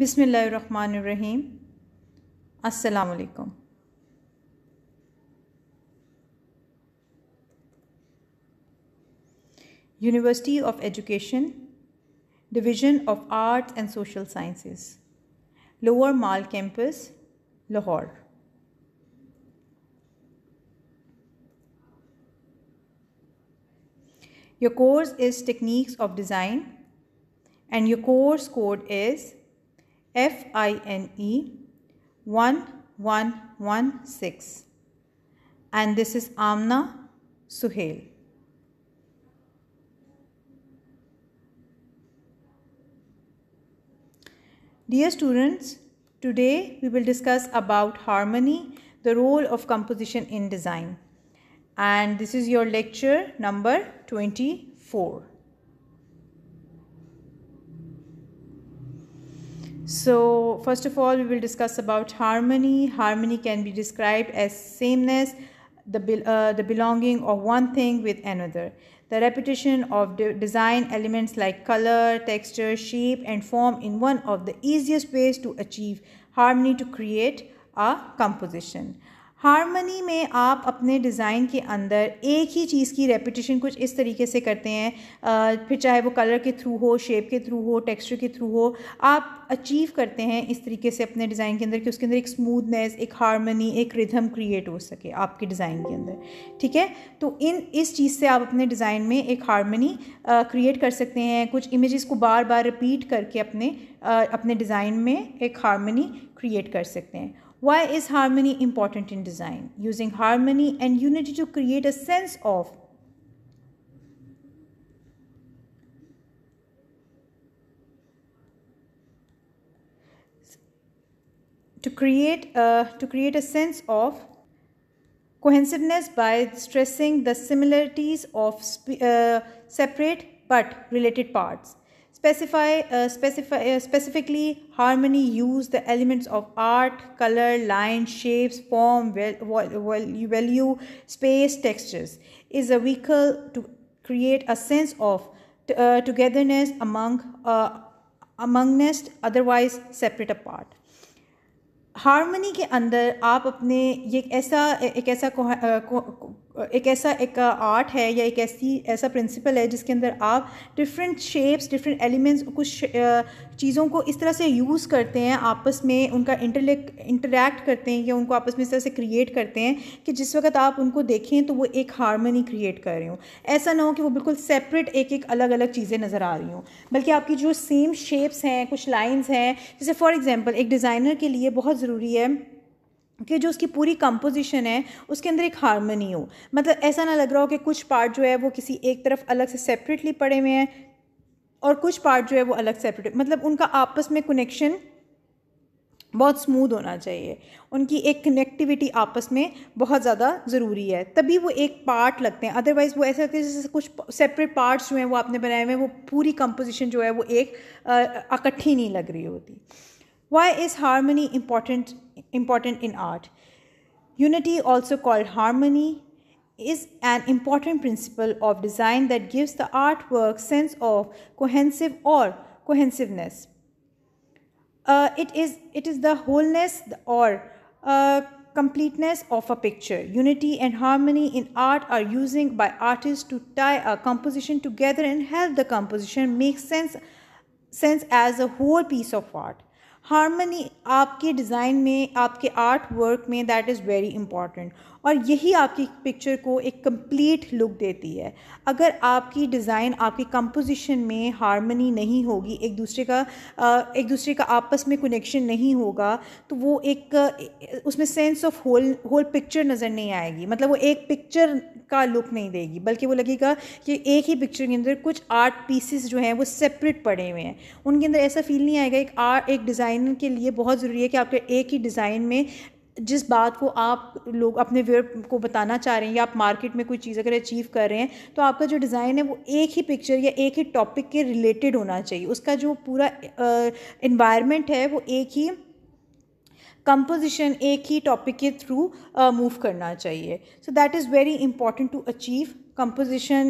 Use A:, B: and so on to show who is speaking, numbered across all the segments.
A: बिस्मिल्लाहिर्रहमानिर्रहीम। अस्सलाम वालेकुम। University of education, division of arts and social sciences, lower mall campus, Lahore. Your course is Techniques of Design and your course code is FINE 1116 and this is Amna Suhail. Dear students, today we will discuss about harmony, the role of composition in design. And this is your lecture number 24. So first of all, we will discuss about harmony. Harmony can be described as sameness, the belonging of one thing with another. The repetition of design elements like color, texture, shape and form in one of the easiest ways to achieve harmony to create a composition. Harmony में आप अपने design के अंदर एक ही चीज़ की repetition कुछ इस तरीके से करते हैं, फिर चाहे वो कलर के थ्रू हो, शेप के थ्रू हो, टेक्सचर के थ्रू हो, आप अचीव करते हैं इस तरीके से अपने डिज़ाइन के अंदर कि उसके अंदर एक स्मूथनेस, एक हारमनी, एक रिदम क्रिएट हो सके आपके डिज़ाइन के अंदर। ठीक है, तो इस चीज़ से आप अपने डिज़ाइन में एक हारमनी क्रिएट कर सकते हैं। कुछ इमेजेस को बार बार रिपीट करके अपने डिज़ाइन में एक हारमनी क्रिएट कर सकते हैं। Why is harmony important in design? Using harmony and unity to create a sense of a sense of cohesiveness by stressing the similarities of separate but related parts. Specifically, harmony use the elements of art, color, line, shapes, form, value, space, textures is a vehicle to create a sense of togetherness amongness otherwise separate apart. Harmony के अंदर आप अपने ये एक art है या एक ऐसा प्रिंसिपल है जिसके अंदर आप डिफरेंट शेप्स, डिफरेंट एलिमेंट्स, कुछ चीज़ों को इस तरह से यूज़ करते हैं, आपस में उनका इंटरैक्ट करते हैं या उनको आपस में इस तरह से क्रिएट करते हैं कि जिस वक्त आप उनको देखें तो वो एक हारमनी क्रिएट कर रहे हो। ऐसा ना हो कि वो बिल्कुल सेपरेट एक अलग अलग चीज़ें नज़र आ रही हों, बल्कि आपकी जो सेम शेप्स हैं, कुछ लाइन्स हैं, जैसे फॉर एग्ज़ाम्पल एक डिज़ाइनर के लिए बहुत ज़रूरी है कि जो उसकी पूरी कंपोजिशन है उसके अंदर एक हारमनी हो। मतलब ऐसा ना लग रहा हो कि कुछ पार्ट जो है वो किसी एक तरफ अलग से सेपरेटली पड़े हुए हैं और कुछ पार्ट जो है वो अलग सेपरेट, मतलब उनका आपस में कनेक्शन बहुत स्मूथ होना चाहिए, उनकी एक कनेक्टिविटी आपस में बहुत ज़्यादा ज़रूरी है, तभी वो एक पार्ट लगते हैं। अदरवाइज़ वो ऐसा लगता है जैसे कुछ सेपरेट पार्ट्स जो हैं वो आपने बनाए हुए हैं, वो पूरी कंपोजिशन जो है वो एक इकट्ठी नहीं लग रही होती। Why is harmony important in art? Unity, also called harmony, is an important principle of design that gives the artwork sense of cohesiveness. It is the wholeness or completeness of a picture. Unity and harmony in art are used by artists to tie a composition together and help the composition make sense as a whole piece of art. Harmony आपके design में, आपके art work में, that is very important और यही आपकी picture को एक complete look देती है। अगर आपकी डिज़ाइन, आपकी कंपोजिशन में हारमनी नहीं होगी, एक दूसरे का आपस में कनेक्शन नहीं होगा, तो वो उसमें सेंस ऑफ होल पिक्चर नज़र नहीं आएगी। मतलब वो एक पिक्चर का लुक नहीं देगी, बल्कि वो लगेगा कि एक ही पिक्चर के अंदर कुछ आर्ट पीसेस जो हैं वो सेपरेट पड़े हुए हैं, उनके अंदर ऐसा फील नहीं आएगा। एक डिज़ाइनर के लिए बहुत ज़रूरी है कि आपके एक ही डिज़ाइन में जिस बात को आप लोग अपने व्यूअर को बताना चाह रहे हैं या आप मार्केट में कोई चीज़ अगर अचीव कर रहे हैं, तो आपका जो डिज़ाइन है वो एक ही पिक्चर या एक ही टॉपिक के रिलेटेड होना चाहिए। उसका जो पूरा एनवायरनमेंट है वो एक ही कंपोजिशन, एक ही टॉपिक के थ्रू मूव करना चाहिए। So that is very important to achieve composition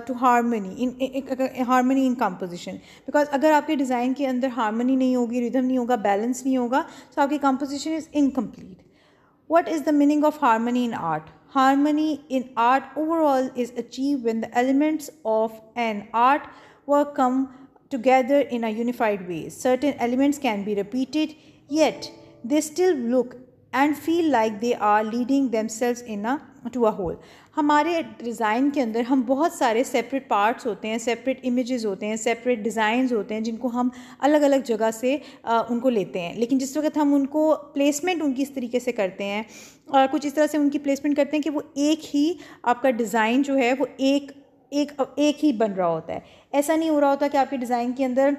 A: to harmony in composition, because अगर आपके डिज़ाइन के अंदर हारमनी नहीं होगी, रिदम नहीं होगा, बैलेंस नहीं होगा, तो आपकी composition is incomplete. What is the meaning of harmony in art? Harmony in art overall is achieved when the elements of an artwork come together in a unified way. Certain elements can be repeated, yet they still look and feel like they are leading themselves to a whole. हमारे design के अंदर हम बहुत सारे separate parts होते हैं, separate images होते हैं, सेपरेट डिज़ाइंस होते हैं, जिनको हम अलग अलग जगह से उनको लेते हैं. लेकिन जिस वक्त हम उनको प्लेसमेंट उनकी इस तरीके से करते हैं, कुछ इस तरह से उनकी प्लेसमेंट करते हैं कि वो एक ही आपका डिज़ाइन जो है वो एक ही बन रहा होता है. ऐसा नहीं हो रहा होता कि आपके डिज़ाइन के अंदर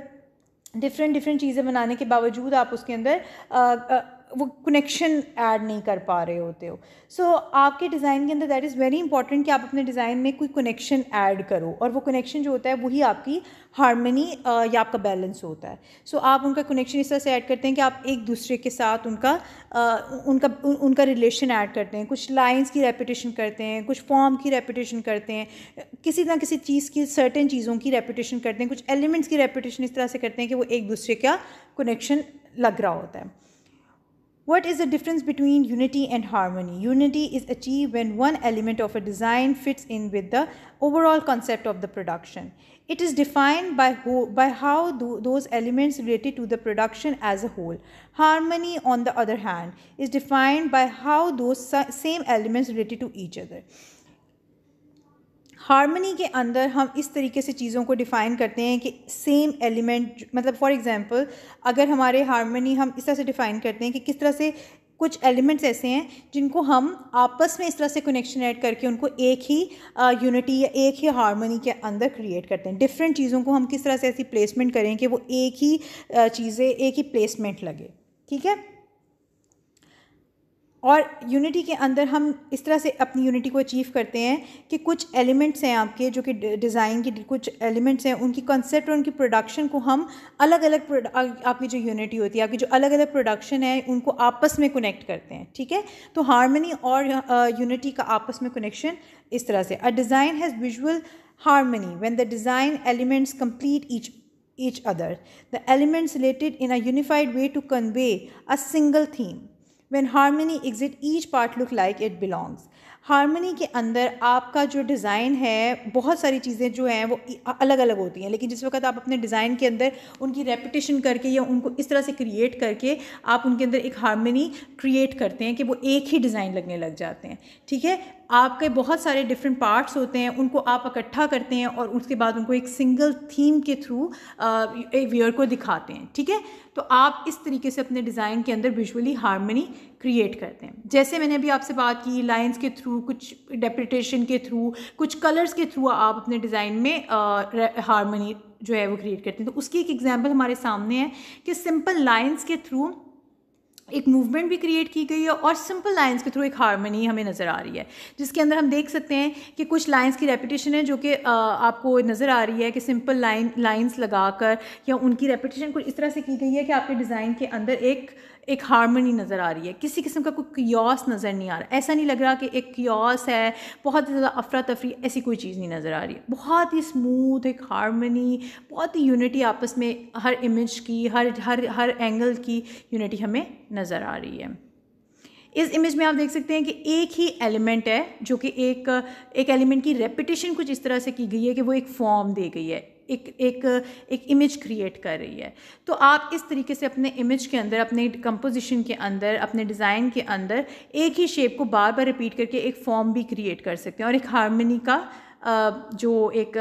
A: डिफरेंट चीज़ें बनाने के बावजूद आप उसके अंदर वो कनेक्शन ऐड नहीं कर पा रहे होते हो. सो आपके डिज़ाइन के अंदर दैट इज़ वेरी इंपॉर्टेंट कि आप अपने डिज़ाइन में कोई कनेक्शन ऐड करो, और वो कनेक्शन जो होता है वही आपकी हारमनी या आपका बैलेंस होता है. सो आप उनका कनेक्शन इस तरह से ऐड करते हैं कि आप एक दूसरे के साथ उनका रिलेशन ऐड करते हैं. कुछ लाइंस की रेपिटेशन करते हैं, कुछ फॉर्म की रेपिटेशन करते हैं, किसी ना किसी चीज़ की सर्टेन चीज़ों की रेपिटेशन करते हैं, कुछ एलिमेंट्स की रेपिटेशन इस तरह से करते हैं कि वो एक दूसरे का कनेक्शन लग रहा होता है. What is the difference between unity and harmony? Unity is achieved when one element of a design fits in with the overall concept of the production. It is defined by how those elements related to the production as a whole. Harmony, on the other hand, is defined by how those same elements related to each other. Harmony के अंदर हम इस तरीके से चीज़ों को define करते हैं कि सेम एलिमेंट, मतलब फॉर एग्जांपल अगर हमारे हारमनी हम इस तरह से डिफ़ाइन करते हैं कि किस तरह से कुछ एलिमेंट्स ऐसे हैं जिनको हम आपस में इस तरह से कनेक्शन ऐड करके उनको एक ही यूनिटी या एक ही हारमनी के अंदर क्रिएट करते हैं. डिफरेंट चीज़ों को हम किस तरह से ऐसी प्लेसमेंट करें कि वो एक ही चीज़ें एक ही प्लेसमेंट लगे. ठीक है. और यूनिटी के अंदर हम इस तरह से अपनी यूनिटी को अचीव करते हैं कि कुछ एलिमेंट्स हैं आपके, जो कि डिज़ाइन की कुछ एलिमेंट्स हैं, उनकी कॉन्सेप्ट और उनकी प्रोडक्शन को हम अलग अलग आपकी जो यूनिटी होती है, आपकी जो अलग अलग प्रोडक्शन है, उनको आपस में कनेक्ट करते हैं. ठीक है. तो हारमनी और यूनिटी का आपस में कनेक्शन इस तरह से. A design has visual harmony when the design elements complete each other. The elements related in a unified way to convey a single theme. When harmony exists, each part look like it belongs. Harmony के अंदर आपका जो design है, बहुत सारी चीज़ें जो हैं वो अलग अलग होती हैं, लेकिन जिस वक्त आप अपने डिज़ाइन के अंदर उनकी रेपिटेशन करके या उनको इस तरह से क्रिएट करके आप उनके अंदर एक हारमनी क्रिएट करते हैं कि वो एक ही डिज़ाइन लगने लग जाते हैं. ठीक है. आपके बहुत सारे डिफरेंट पार्ट्स होते हैं, उनको आप इकट्ठा करते हैं और उसके बाद उनको एक सिंगल थीम के थ्रू एक व्यूअर को दिखाते हैं. ठीक है. तो आप इस तरीके से अपने डिज़ाइन के अंदर विजुअली हारमनी क्रिएट करते हैं. जैसे मैंने अभी आपसे बात की, लाइंस के थ्रू, कुछ डेप्रिटेशन के थ्रू, कुछ कलर्स के थ्रू आप अपने डिज़ाइन में हारमनी जो है वो क्रिएट करते हैं. तो उसकी एक एग्जांपल हमारे सामने है कि सिंपल लाइंस के थ्रू एक मूवमेंट भी क्रिएट की गई है और सिंपल लाइंस के थ्रू एक हारमनी हमें नज़र आ रही है, जिसके अंदर हम देख सकते हैं कि कुछ लाइंस की रेपिटेशन है जो कि आपको नज़र आ रही है कि सिंपल लाइंस लगाकर या उनकी रेपिटेशन कुछ इस तरह से की गई है कि आपके डिज़ाइन के अंदर एक हारमनी नज़र आ रही है. किसी किस्म का कोई कियोस नज़र नहीं आ रहा. ऐसा नहीं लग रहा कि एक कियोस है, बहुत ज़्यादा अफरा तफरी, ऐसी कोई चीज़ नहीं नज़र आ रही है. बहुत ही स्मूथ एक हारमनी, बहुत ही यूनिटी आपस में, हर इमेज की, हर एंगल की यूनिटी हमें नज़र आ रही है. इस इमेज में आप देख सकते हैं कि एक ही एलिमेंट है जो कि एक एलिमेंट की रेपिटेशन कुछ इस तरह से की गई है कि वो एक फॉर्म दे गई है, एक इमेज क्रिएट कर रही है. तो आप इस तरीके से अपने इमेज के अंदर, अपने कंपोजिशन के अंदर, अपने डिज़ाइन के अंदर एक ही शेप को बार बार रिपीट करके एक फॉर्म भी क्रिएट कर सकते हैं और एक हारमनी का जो एक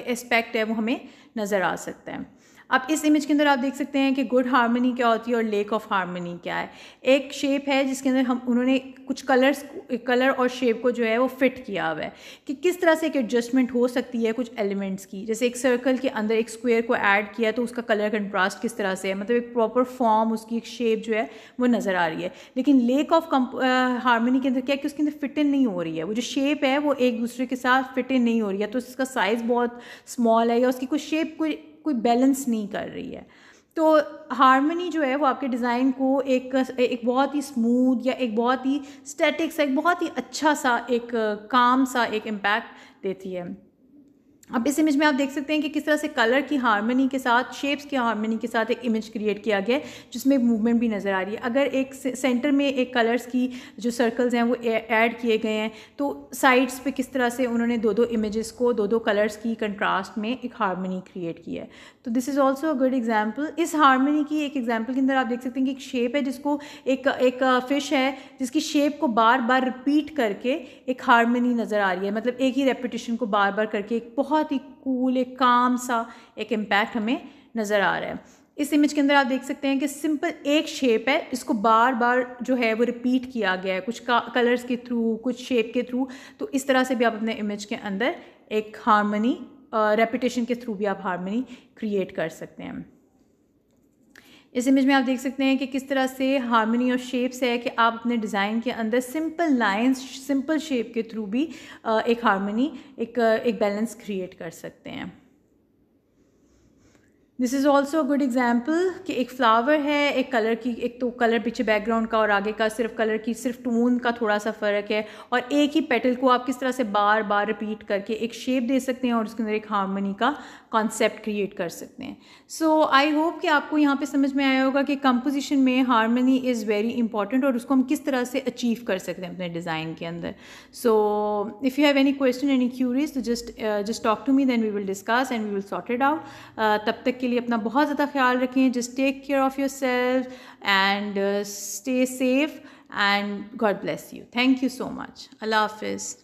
A: एस्पेक्ट है वो हमें नज़र आ सकता है. अब इस इमेज के अंदर आप देख सकते हैं कि गुड हारमनी क्या होती है और लेक ऑफ हारमनी क्या है. एक शेप है जिसके अंदर उन्होंने कुछ कलर और शेप को जो है वो फिट किया हुआ है कि किस तरह से एक एडजस्टमेंट हो सकती है कुछ एलिमेंट्स की. जैसे एक सर्कल के अंदर एक स्क्वायर को ऐड किया तो उसका कलर कंट्रास्ट किस तरह से है, मतलब एक प्रॉपर फॉर्म, उसकी एक शेप जो है वो नज़र आ रही है. लेकिन लेक ऑफ हारमनी के अंदर क्या है कि उसके अंदर फिट इन नहीं हो रही है, वो जो शेप है वो एक दूसरे के साथ फिट इन नहीं हो रही है. तो उसका साइज़ बहुत स्मॉल है या उसकी कोई शेप कोई बैलेंस नहीं कर रही है. तो हारमनी जो है वो आपके डिज़ाइन को एक बहुत ही स्मूथ या एक बहुत ही स्टैटिक सा, एक बहुत ही अच्छा सा, एक काम सा एक इम्पैक्ट देती है। अब इस इमेज में आप देख सकते हैं कि किस तरह से कलर की हार्मनी के साथ, शेप्स की हार्मनी के साथ एक इमेज क्रिएट किया गया है जिसमें मूवमेंट भी नज़र आ रही है। अगर एक सेंटर में एक कलर्स की जो सर्कल्स हैं वो ऐड किए गए हैं, तो साइड्स पे किस तरह से उन्होंने दो दो इमेजेस को दो दो कलर्स की कंट्रास्ट में एक हार्मनी क्रिएट की है। तो this is also a good example. इस हार्मनी की एक एग्जाम्पल के अंदर आप देख सकते हैं कि एक शेप है जिसको एक फ़िश है जिसकी शेप को बार बार रिपीट करके एक हार्मनी नज़र आ रही है, मतलब एक ही रेपिटेशन को बार बार करके एक बहुत ही कूल, एक काम सा एक इम्पैक्ट हमें नज़र आ रहा है। इस इमेज के अंदर आप देख सकते हैं कि सिंपल एक शेप है, इसको बार बार जो है वो रिपीट किया गया है, कुछ कलर्स के थ्रू, कुछ शेप के थ्रू। तो इस तरह से भी आप अपने इमेज के अंदर एक हार्मनी, रेपिटेशन के थ्रू भी आप हार्मनी क्रिएट कर सकते हैं। इस इमेज में आप देख सकते हैं कि किस तरह से हार्मनी और शेप्स है कि आप अपने डिज़ाइन के अंदर सिंपल लाइंस, सिंपल शेप के थ्रू भी एक हार्मनी, एक बैलेंस क्रिएट कर सकते हैं। This is also a good example कि एक फ्लावर है, एक कलर की, एक तो कलर पीछे बैकग्राउंड का और आगे का सिर्फ कलर की, सिर्फ टोन का थोड़ा सा फ़र्क है, और एक ही पेटल को आप किस तरह से बार बार रिपीट करके एक शेप दे सकते हैं और उसके अंदर एक हार्मनी का कॉन्सेप्ट क्रिएट कर सकते हैं। सो आई होप कि आपको यहाँ पे समझ में आया होगा कि कंपोजिशन में हार्मनी इज़ वेरी इंपॉर्टेंट और उसको हम किस तरह से अचीव कर सकते हैं अपने डिज़ाइन के अंदर। So if you have any question, any queries, तो just talk to me, then we will discuss and we will sort it out. तब तक के लिए अपना बहुत ज़्यादा ख्याल रखें। Just take care of yourself and stay safe and God bless you. Thank you so much. Allah हाफिज़।